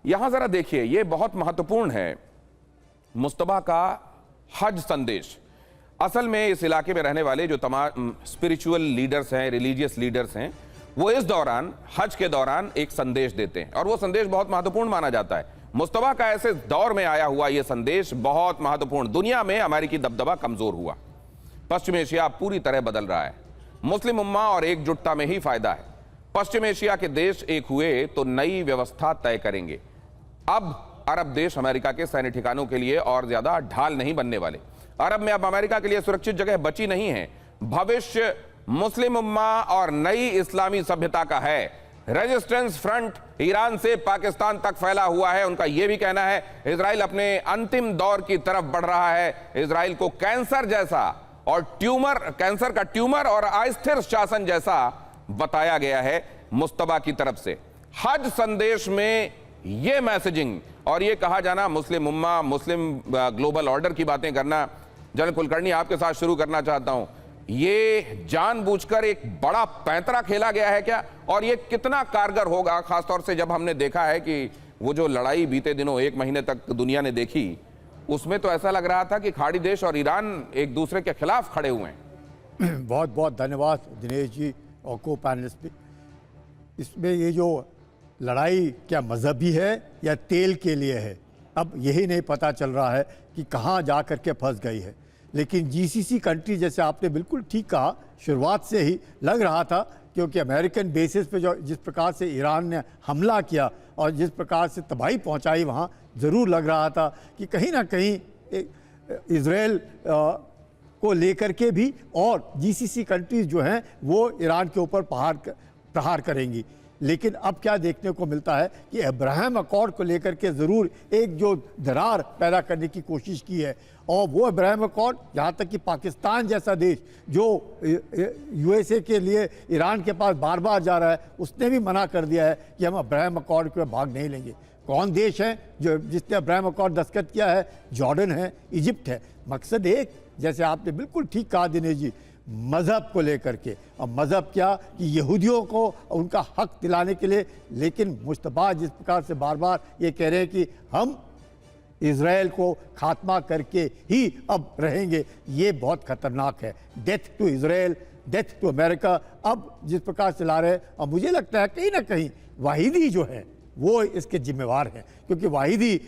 यहां जरा देखिए, यह बहुत महत्वपूर्ण है मुस्तबा का हज संदेश। असल में इस इलाके में रहने वाले जो तमाम स्पिरिचुअल लीडर्स हैं, रिलीजियस लीडर्स हैं, वो इस दौरान, हज के दौरान एक संदेश देते हैं और वो संदेश बहुत महत्वपूर्ण माना जाता है। मुस्तबा का ऐसे दौर में आया हुआ यह संदेश बहुत महत्वपूर्ण। दुनिया में अमेरिकी दबदबा कमजोर हुआ, पश्चिम एशिया पूरी तरह बदल रहा है, मुस्लिम उम्मा और एकजुटता में ही फायदा है। पश्चिम एशिया के देश एक हुए तो नई व्यवस्था तय करेंगे। अब अरब देश अमेरिका के सैन्य ठिकानों के लिए और ज्यादा ढाल नहीं बनने वाले। अरब में अब अमेरिका के लिए सुरक्षित जगह बची नहीं है। भविष्य मुस्लिम उम्मा और नई इस्लामी सभ्यता का है। रेजिस्टेंस फ्रंट ईरान से पाकिस्तान तक फैला हुआ है। उनका यह भी कहना है इजराइल अपने अंतिम दौर की तरफ बढ़ रहा है। इजराइल को कैंसर जैसा और कैंसर का ट्यूमर और अस्थिर शासन जैसा बताया गया है मुस्तबा की तरफ से। हज संदेश में यह मैसेजिंग और यह कहा जाना, मुस्लिम उम्मा, मुस्लिम ग्लोबल ऑर्डर की बातें करना। जनरल कुलकर्णी, आपके साथ शुरू करना चाहता हूं, ये जानबूझकर एक बड़ा पैंतरा खेला गया है क्या, और ये कितना कारगर होगा, खासतौर से जब हमने देखा है कि वो जो लड़ाई बीते दिनों 1 महीने तक दुनिया ने देखी, उसमें तो ऐसा लग रहा था कि खाड़ी देश और ईरान एक दूसरे के खिलाफ खड़े हुए हैं। बहुत बहुत धन्यवाद दिनेश जी और को पैनलिस्ट भी। इसमें ये जो लड़ाई क्या मजहबी है या तेल के लिए है, अब यही नहीं पता चल रहा है कि कहाँ जा कर के फंस गई है। लेकिन जीसीसी कंट्री, जैसे आपने बिल्कुल ठीक कहा, शुरुआत से ही लग रहा था, क्योंकि अमेरिकन बेसिस पे जो जिस प्रकार से ईरान ने हमला किया और जिस प्रकार से तबाही पहुंचाई, वहाँ ज़रूर लग रहा था कि कहीं ना कहीं इजराइल को लेकर के भी और जीसीसी कंट्रीज जो हैं वो ईरान के ऊपर प्रहार करेंगी। लेकिन अब क्या देखने को मिलता है कि अब्राहम अकॉर्ड को लेकर के ज़रूर एक जो दरार पैदा करने की कोशिश की है, और वो अब्राहम अकॉर्ड, यहाँ तक कि पाकिस्तान जैसा देश जो यूएसए के लिए ईरान के पास बार बार जा रहा है, उसने भी मना कर दिया है कि हम अब्राहम अकॉर्ड के भाग नहीं लेंगे। कौन देश है जिसने अब्राहम अकॉर्ड दस्तखत किया है? जॉर्डन है, इजिप्ट है। मकसद एक, जैसे आपने बिल्कुल ठीक कहा दिनेश जी, मज़हब को लेकर के, और मज़हब क्या कि यहूदियों को उनका हक दिलाने के लिए। लेकिन मुस्तबा जिस प्रकार से बार बार ये कह रहे हैं कि हम इजराइल को खात्मा करके ही अब रहेंगे, ये बहुत ख़तरनाक है। Death to Israel, death to America, अब जिस प्रकार से ला रहे हैं, और मुझे लगता है कहीं ना कहीं वाहिदी जो है वो इसके जिम्मेवार हैं, क्योंकि वाहिदी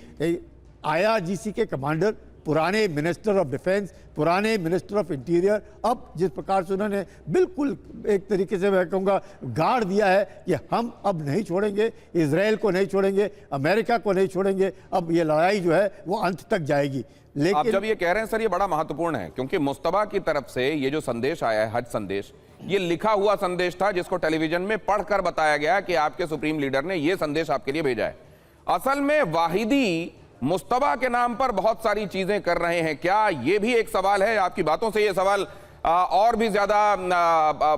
IRGC के कमांडर, पुराने मिनिस्टर ऑफ डिफेंस, पुराने मिनिस्टर ऑफ इंटीरियर, अब जिस प्रकार से उन्होंने बिल्कुल एक तरीके से मैं कहूँगा गाड़ दिया है कि हम अब नहीं छोड़ेंगे, इजराइल को नहीं छोड़ेंगे, अमेरिका को नहीं छोड़ेंगे, अब ये लड़ाई जो है वो अंत तक जाएगी। लेकिन आप जब ये कह रहे हैं सर, ये बड़ा महत्वपूर्ण है, क्योंकि मुस्तबा की तरफ से ये जो संदेश आया है, हज संदेश, ये लिखा हुआ संदेश था जिसको टेलीविजन में पढ़कर बताया गया कि आपके सुप्रीम लीडर ने ये संदेश आपके लिए भेजा है। असल में वाहिदी मुस्तबा के नाम पर बहुत सारी चीजें कर रहे हैं क्या, ये भी एक सवाल है। आपकी बातों से ये सवाल और भी ज्यादा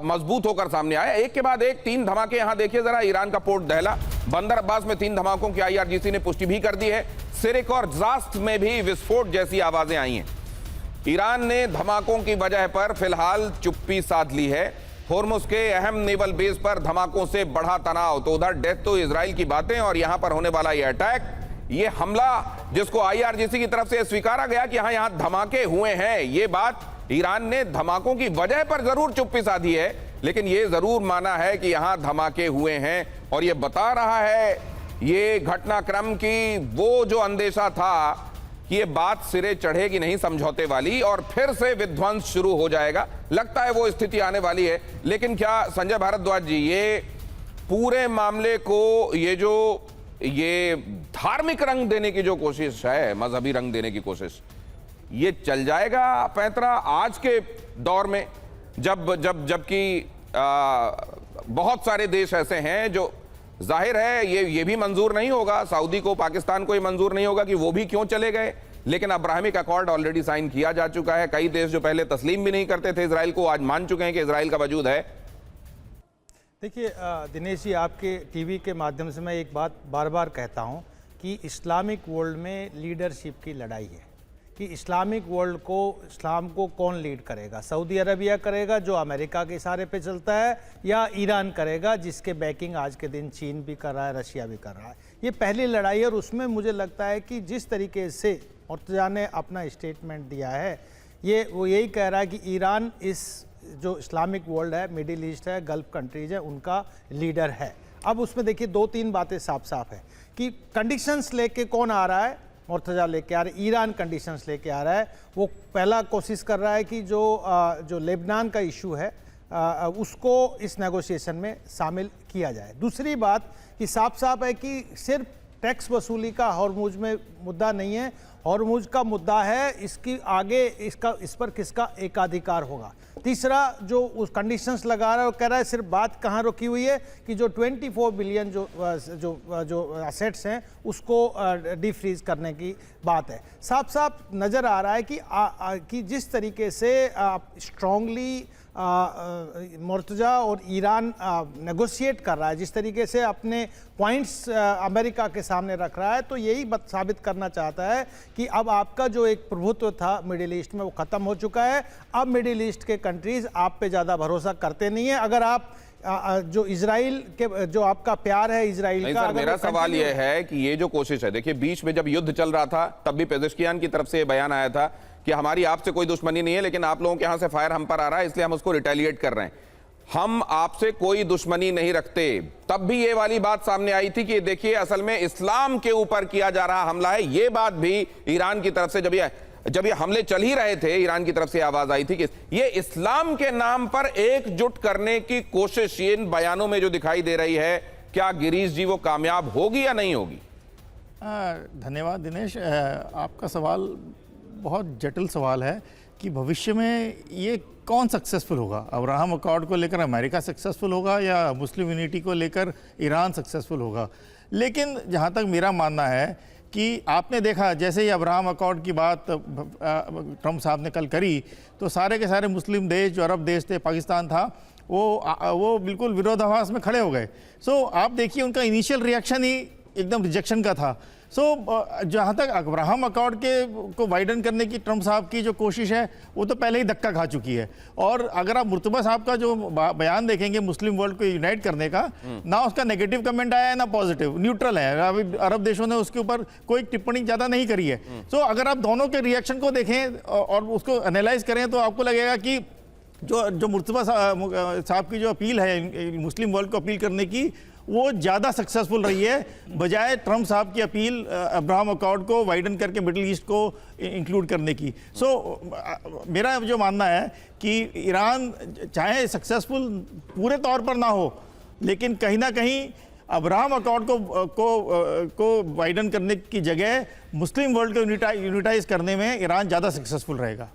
मजबूत होकर सामने आया। एक के बाद एक 3 धमाके यहां देखिए जरा। ईरान का पोर्ट दहला, बंदर अब्बास में 3 धमाकों की IRGC ने पुष्टि भी कर दी है। सिरिक और ज़ास्त में भी विस्फोट जैसी आवाजें आई हैं। ईरान ने धमाकों की वजह पर फिलहाल चुप्पी साध ली है। होर्मुज के अहम नेवल बेस पर धमाकों से बढ़ा तनाव। तो उधर डेथ तो इजराइल की बातें, और यहां पर होने वाला ये अटैक, ये हमला जिसको IRGC की तरफ से स्वीकारा गया कि हाँ यहां धमाके हुए हैं, ये बात ईरान ने धमाकों की वजह पर जरूर चुप्पी साधी है, लेकिन ये जरूर माना है कि यहां धमाके हुए हैं। और ये बता रहा है ये घटनाक्रम की वो जो अंदेशा था कि ये बात सिरे चढ़ेगी नहीं समझौते वाली, और फिर से विध्वंस शुरू हो जाएगा। लगता है वो स्थिति आने वाली है। लेकिन क्या संजय भारद्वाज जी, ये पूरे मामले को ये धार्मिक रंग देने की जो कोशिश है, मजहबी रंग देने की कोशिश, ये चल जाएगा पैंतरा आज के दौर में, जबकि बहुत सारे देश ऐसे हैं जो, जाहिर है ये भी मंजूर नहीं होगा, सऊदी को, पाकिस्तान को ये मंजूर नहीं होगा कि वो भी क्यों चले गए, लेकिन अब्राहमिक अकॉर्ड ऑलरेडी साइन किया जा चुका है। कई देश जो पहले तस्लीम भी नहीं करते थे इजराइल को, आज मान चुके हैं कि इजराइल का वजूद है। देखिए दिनेश जी, आपके टीवी के माध्यम से मैं एक बात बार बार कहता हूं कि इस्लामिक वर्ल्ड में लीडरशिप की लड़ाई है। कि इस्लामिक वर्ल्ड को, इस्लाम को कौन लीड करेगा? सऊदी अरबिया करेगा जो अमेरिका के इशारे पे चलता है, या ईरान करेगा जिसके बैकिंग आज के दिन चीन भी कर रहा है, रशिया भी कर रहा है? ये पहली लड़ाई है और उसमें मुझे लगता है कि जिस तरीके से मुर्तज़ा ने अपना स्टेटमेंट दिया है, वो यही कह रहा है कि ईरान इस जो इस्लामिक वर्ल्ड है, मिडिल ईस्ट है, गल्फ कंट्रीज है, उनका लीडर है। अब उसमें देखिए 2-3 बातें साफ साफ है कि कंडीशंस लेके कौन आ रहा है, मुर्तज़ा लेके आ रहा है, ईरान कंडीशंस लेके आ रहा है। वो पहला कोशिश कर रहा है कि जो लेबनान का इशू है उसको इस नेगोशिएशन में शामिल किया जाए। दूसरी बात कि साफ साफ है कि सिर्फ टैक्स वसूली का हॉर्मुज में मुद्दा नहीं है, हॉर्मुज का मुद्दा है इसकी आगे इस पर किसका एकाधिकार होगा। तीसरा जो उस कंडीशंस लगा रहा है वो कह रहा है सिर्फ बात कहाँ रुकी हुई है कि जो 24 बिलियन जो असेट्स हैं उसको डिफ्रीज करने की बात है। साफ साफ नज़र आ रहा है कि जिस तरीके से स्ट्रांगली मुर्तज़ा और ईरान नेगोशिएट कर रहा है, जिस तरीके से अपने पॉइंट्स अमेरिका के सामने रख रहा है, तो यही साबित करना चाहता है कि अब आपका जो एक प्रभुत्व था मिडिल ईस्ट में वो ख़त्म हो चुका है। अब मिडिल ईस्ट के कंट्रीज़ आप पे ज़्यादा भरोसा करते नहीं है। अगर आप जो इजराइल के जो आपका प्यार है इजराइल का, मेरा सवाल यह है कि ये जो कोशिश है, देखिए बीच में जब युद्ध चल रहा था तब भी पेजेश्कियान की तरफ से बयान आया था कि हमारी आपसे कोई दुश्मनी नहीं है, लेकिन आप लोगों के यहां से फायर हम पर आ रहा है इसलिए हम उसको रिटेलिएट कर रहे हैं। हम आपसे कोई दुश्मनी नहीं रखते। तब भी ये वाली बात सामने आई थी कि देखिए असल में इस्लाम के ऊपर किया जा रहा हमला है। ये बात भी ईरान की तरफ से जब ये हमले चल ही रहे थे, ईरान की तरफ से आवाज आई थी कि ये इस्लाम के नाम पर एकजुट करने की कोशिश इन बयानों में जो दिखाई दे रही है, क्या गिरीश जी वो कामयाब होगी या नहीं होगी? धन्यवाद दिनेश। आपका सवाल बहुत जटिल सवाल है कि भविष्य में ये कौन सक्सेसफुल होगा। अब्राहम अकॉर्ड को लेकर अमेरिका सक्सेसफुल होगा या मुस्लिम यूनिटी को लेकर ईरान सक्सेसफुल होगा। लेकिन जहाँ तक मेरा मानना है कि आपने देखा जैसे ही अब्राहम अकॉर्ड की बात ट्रंप साहब ने कल करी तो सारे के सारे मुस्लिम देश जो अरब देश थे, पाकिस्तान था, वो बिल्कुल विरोधाभास में खड़े हो गए। सो आप देखिए उनका इनिशियल रिएक्शन ही एकदम रिजेक्शन का था। जहाँ तक अब्राहम अकॉर्ड को वाइडन करने की ट्रंप साहब की जो कोशिश है वो तो पहले ही धक्का खा चुकी है। और अगर आप मुर्तबा साहब का जो बयान देखेंगे मुस्लिम वर्ल्ड को यूनाइट करने का, ना उसका नेगेटिव कमेंट आया है ना पॉजिटिव, न्यूट्रल है। अभी अरब देशों ने उसके ऊपर कोई टिप्पणी ज़्यादा नहीं करी है। अगर आप दोनों के रिएक्शन को देखें और उसको एनालाइज करें तो आपको लगेगा कि जो मुर्तबा साहब की जो अपील है मुस्लिम वर्ल्ड को अपील करने की, वो ज़्यादा सक्सेसफुल रही है बजाय ट्रंप साहब की अपील अब्राहम अकॉर्ड को वाइडन करके मिडिल ईस्ट को इंक्लूड करने की। मेरा जो मानना है कि ईरान चाहे सक्सेसफुल पूरे तौर पर ना हो, लेकिन कहीं ना कहीं अब्राहम अकॉर्ड को वाइडन करने की जगह मुस्लिम वर्ल्ड को यूनिटाइज करने में ईरान ज़्यादा सक्सेसफुल रहेगा।